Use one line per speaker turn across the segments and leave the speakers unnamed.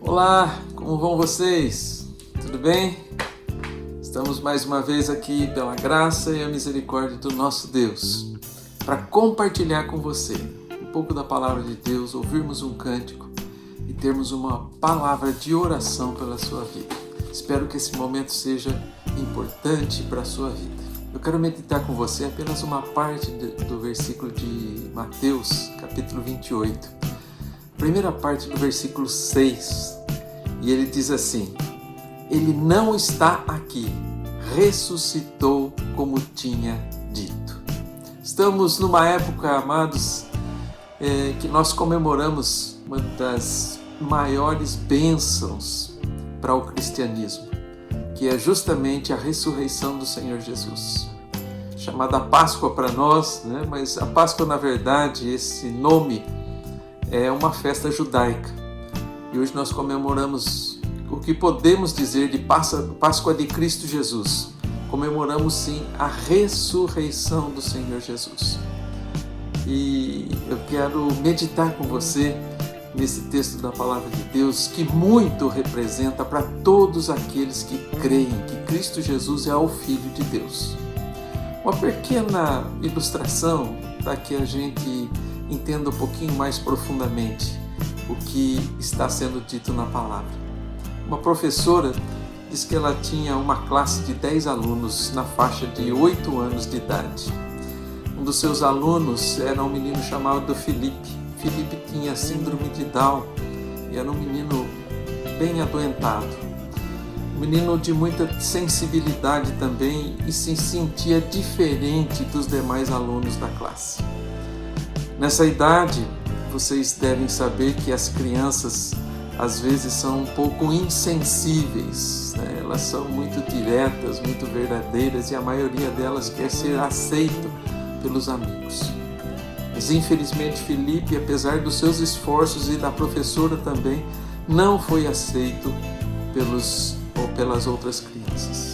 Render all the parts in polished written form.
Olá, como vão vocês? Tudo bem? Estamos mais uma vez aqui pela graça e a misericórdia do nosso Deus para compartilhar com você um pouco da palavra de Deus, ouvirmos um cântico e termos uma palavra de oração pela sua vida. Espero que esse momento seja importante para a sua vida. Eu quero meditar com você apenas uma parte do versículo de Mateus, capítulo 28. Primeira parte do versículo 6, e ele diz assim: Ele não está aqui, ressuscitou como tinha dito. Estamos numa época, amados, que nós comemoramos uma das maiores bênçãos para o cristianismo, que é justamente a ressurreição do Senhor Jesus. Chamada Páscoa para nós, né? Mas a Páscoa, na verdade, esse nome é uma festa judaica. E hoje nós comemoramos o que podemos dizer de Páscoa de Cristo Jesus. Comemoramos sim a ressurreição do Senhor Jesus. E eu quero meditar com você nesse texto da Palavra de Deus, que muito representa para todos aqueles que creem que Cristo Jesus é o Filho de Deus. Uma pequena ilustração para que a gente entenda um pouquinho mais profundamente o que está sendo dito na palavra. Uma professora disse que ela tinha uma classe de 10 alunos na faixa de 8 anos de idade. Um dos seus alunos era um menino chamado Felipe. Felipe tinha síndrome de Down e era um menino bem adoentado. Um menino de muita sensibilidade também e se sentia diferente dos demais alunos da classe. Nessa idade, vocês devem saber que as crianças às vezes são um pouco insensíveis, né? Elas são muito diretas, muito verdadeiras e a maioria delas quer ser aceito pelos amigos. Mas infelizmente Felipe, apesar dos seus esforços e da professora também, não foi aceito pelas outras crianças.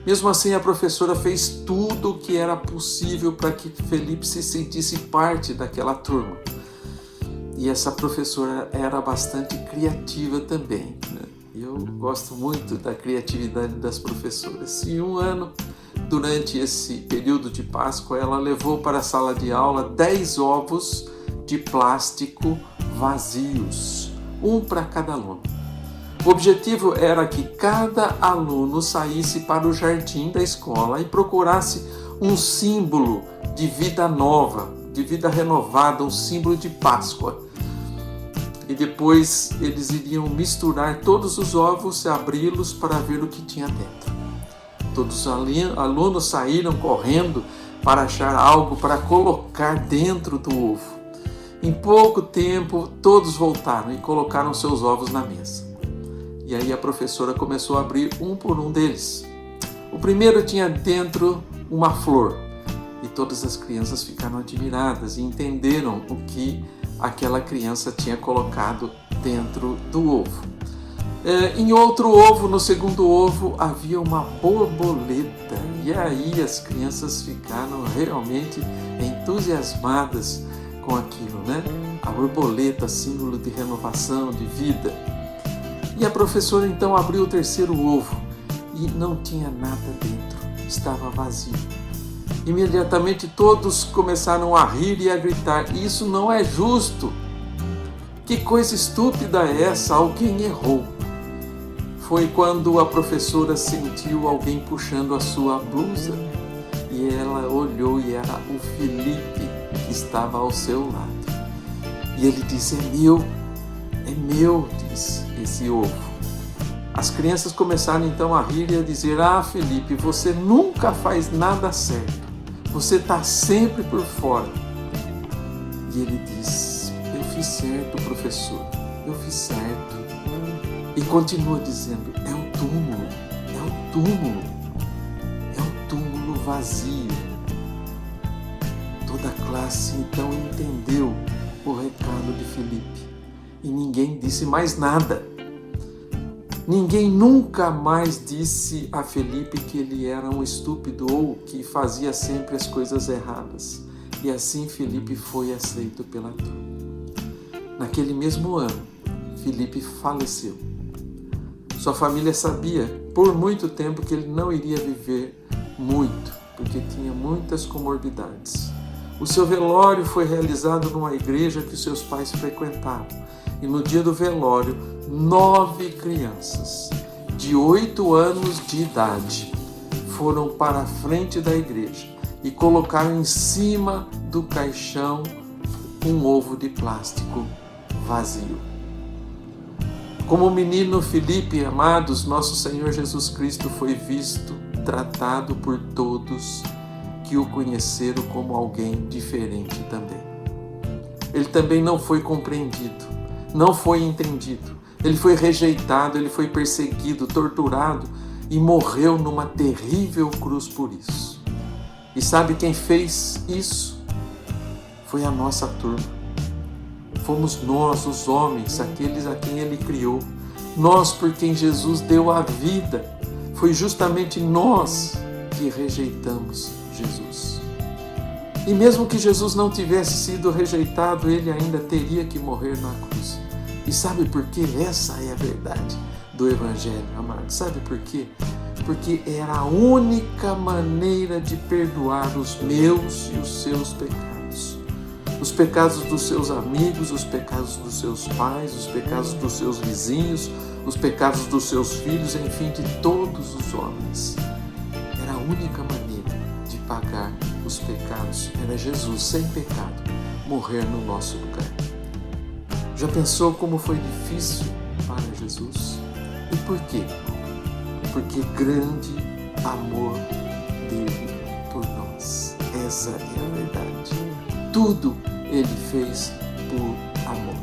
Mesmo assim, a professora fez tudo o que era possível para que Felipe se sentisse parte daquela turma. E essa professora era bastante criativa também, né? Eu gosto muito da criatividade das professoras. E um ano, durante esse período de Páscoa, ela levou para a sala de aula 10 ovos de plástico vazios, um para cada aluno. O objetivo era que cada aluno saísse para o jardim da escola e procurasse um símbolo de vida nova, de vida renovada, um símbolo de Páscoa. E depois eles iriam misturar todos os ovos e abri-los para ver o que tinha dentro. Todos os alunos saíram correndo para achar algo para colocar dentro do ovo. Em pouco tempo, todos voltaram e colocaram seus ovos na mesa. E aí a professora começou a abrir um por um deles. O primeiro tinha dentro uma flor. E todas as crianças ficaram admiradas e entenderam o que aquela criança tinha colocado dentro do ovo. Em outro ovo, no segundo ovo, havia uma borboleta. E aí as crianças ficaram realmente entusiasmadas com aquilo, né? A borboleta, símbolo de renovação, de vida. E a professora então abriu o terceiro ovo e não tinha nada dentro, estava vazio. Imediatamente todos começaram a rir e a gritar: Isso não é justo! Que coisa estúpida é essa? Alguém errou. Foi quando a professora sentiu alguém puxando a sua blusa e ela olhou e era o Felipe que estava ao seu lado. E ele disse: É meu, disse esse ovo. As crianças começaram então a rir e a dizer: Felipe, você nunca faz nada certo. Você está sempre por fora. E ele diz: Eu fiz certo, professor. Eu fiz certo. E continua dizendo: É o túmulo. É o túmulo. É o túmulo vazio. Toda a classe então entendeu o recado de Felipe. E ninguém disse mais nada. Ninguém nunca mais disse a Felipe que ele era um estúpido ou que fazia sempre as coisas erradas. E assim Felipe foi aceito pela turma. Naquele mesmo ano, Filipe faleceu. Sua família sabia por muito tempo que ele não iria viver muito, porque tinha muitas comorbidades. O seu velório foi realizado numa igreja que os seus pais frequentavam. E no dia do velório, 9 crianças de 8 anos de idade foram para a frente da igreja e colocaram em cima do caixão um ovo de plástico vazio. Como o menino Filipe, amados, nosso Senhor Jesus Cristo foi visto, tratado por todos que o conheceram como alguém diferente também. Ele também não foi compreendido, não foi entendido. Ele foi rejeitado, ele foi perseguido, torturado e morreu numa terrível cruz por isso. E sabe quem fez isso? Foi a nossa turma. Fomos nós, os homens, aqueles a quem Ele criou. Nós por quem Jesus deu a vida. Foi justamente nós que rejeitamos Jesus. E mesmo que Jesus não tivesse sido rejeitado, Ele ainda teria que morrer na cruz. E sabe por quê? Essa é a verdade do Evangelho, amado. Sabe por quê? Porque era a única maneira de perdoar os meus e os seus pecados. Os pecados dos seus amigos, os pecados dos seus pais, os pecados dos seus vizinhos, os pecados dos seus filhos, enfim, de todos os homens. Era a única maneira de pagar os pecados. Era Jesus, sem pecado, morrer no nosso lugar. Já pensou como foi difícil para Jesus? E por quê? Porque grande amor dele por nós. Essa é a verdade. Tudo Ele fez por amor.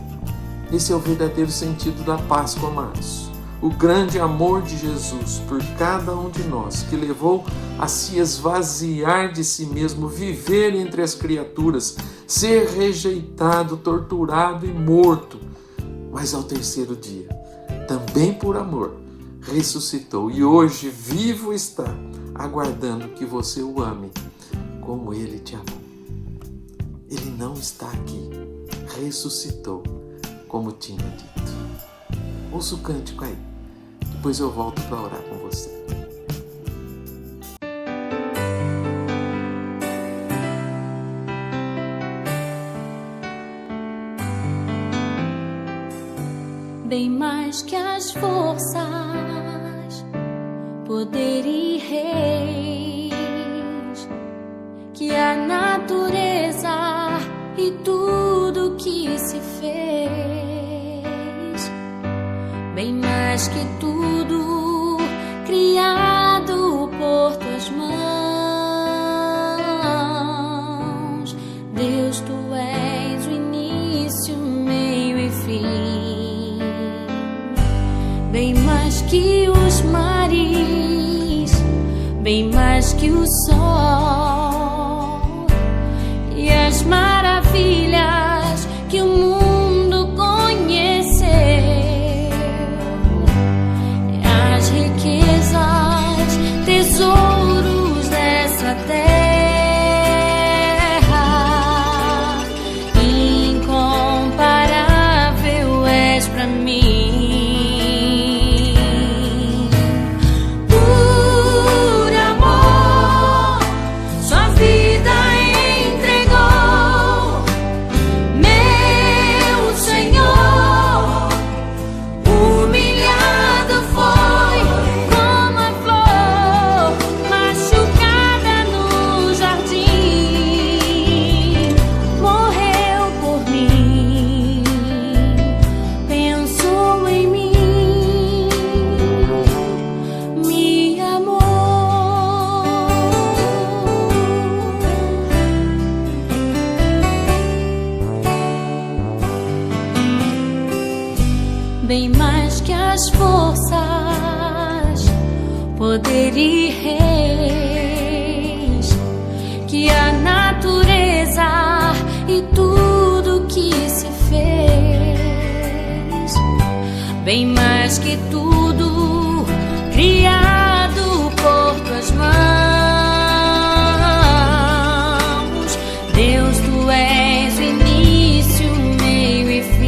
Esse é o verdadeiro sentido da Páscoa, amados. O grande amor de Jesus por cada um de nós, que levou a se esvaziar de si mesmo, viver entre as criaturas, ser rejeitado, torturado e morto. Mas ao terceiro dia, também por amor, ressuscitou e hoje vivo está, aguardando que você o ame como Ele te amou. Ele não está aqui, ressuscitou, como tinha dito. Ouça o cântico aí, depois eu volto para orar com você.
Bem mais que as forças, poder e reis, que a natureza e tudo que se fez, bem mais que tudo criado por tuas mãos. Deus, tu és o início, meio e fim. Bem mais que os mares, bem mais que o sol e as maravilhas que o mundo conheceu, as riquezas, tesouros dessa terra, incomparável és pra mim. Bem mais que as forças, poder e reis, que a natureza e tudo que se fez, bem mais que tudo criado por tuas mãos. Deus, tu és o início, meio e fim.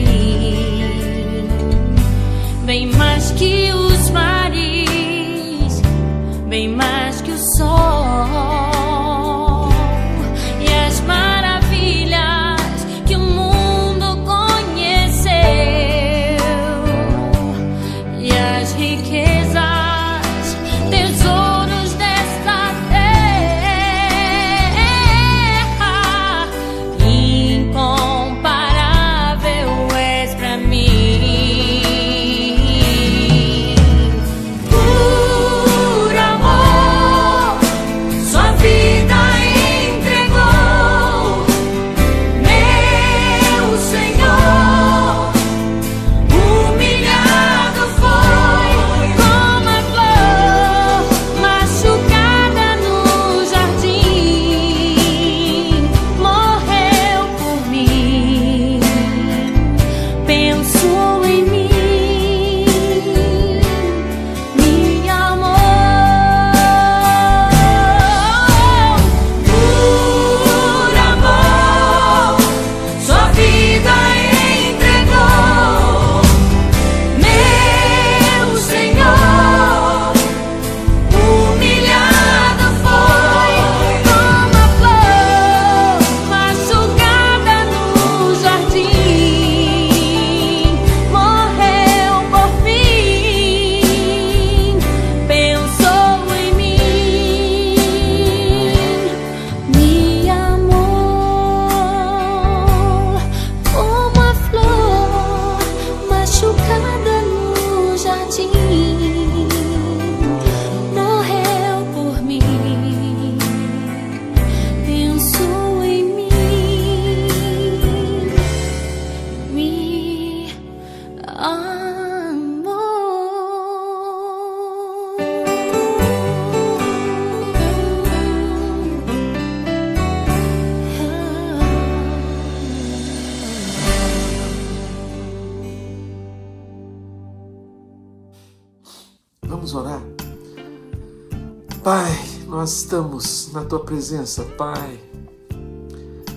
Vamos orar? Pai, nós estamos na Tua presença, Pai,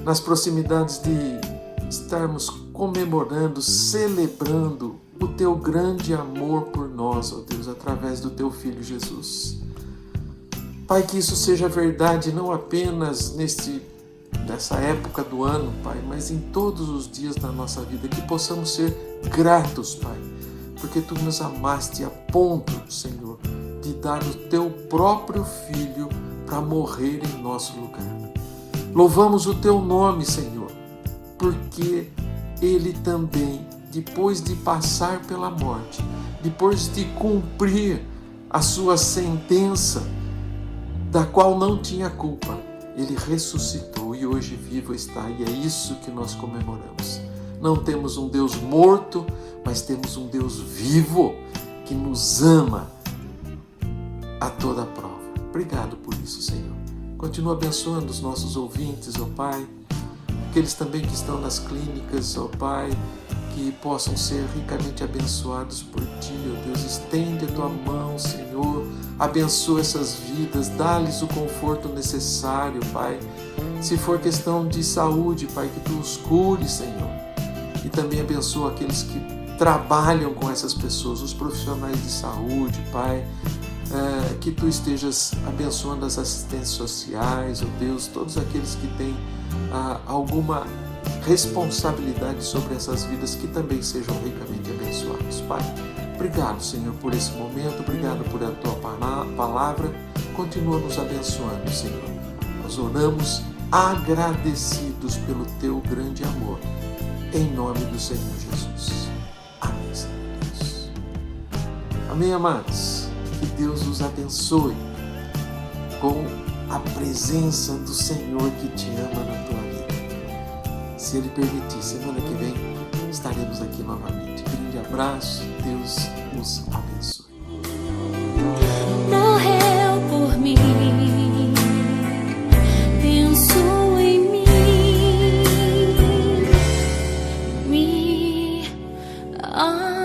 nas proximidades de estarmos comemorando, celebrando o Teu grande amor por nós, ó Deus, através do Teu Filho Jesus. Pai, que isso seja verdade não apenas nessa época do ano, Pai, mas em todos os dias da nossa vida, que possamos ser gratos, Pai, porque Tu nos amaste a ponto, Senhor, de dar o Teu próprio Filho para morrer em nosso lugar. Louvamos o Teu nome, Senhor, porque Ele também, depois de passar pela morte, depois de cumprir a sua sentença, da qual não tinha culpa, Ele ressuscitou e hoje vivo está, e é isso que nós comemoramos. Não temos um Deus morto, mas temos um Deus vivo que nos ama a toda prova. Obrigado por isso, Senhor. Continua abençoando os nossos ouvintes, ó Pai, aqueles também que estão nas clínicas, ó Pai, que possam ser ricamente abençoados por Ti, ó Deus. Estende a Tua mão, Senhor, abençoa essas vidas, dá-lhes o conforto necessário, Pai. Se for questão de saúde, Pai, que Tu os cure, Senhor. E também abençoa aqueles que trabalham com essas pessoas, os profissionais de saúde, Pai, que Tu estejas abençoando as assistentes sociais, ó Deus, todos aqueles que têm alguma responsabilidade sobre essas vidas, que também sejam ricamente abençoados, Pai. Obrigado, Senhor, por esse momento, obrigado por a Tua palavra, continua nos abençoando, Senhor. Nós oramos agradecidos pelo Teu grande amor, em nome do Senhor Jesus. Amém, Senhor Deus. Amém, amados. Que Deus os abençoe com a presença do Senhor que te ama na tua vida. Se Ele permitir, semana que vem estaremos aqui novamente. Grande abraço, Deus os abençoe.
Morreu por mim, pensou em mim, me amou.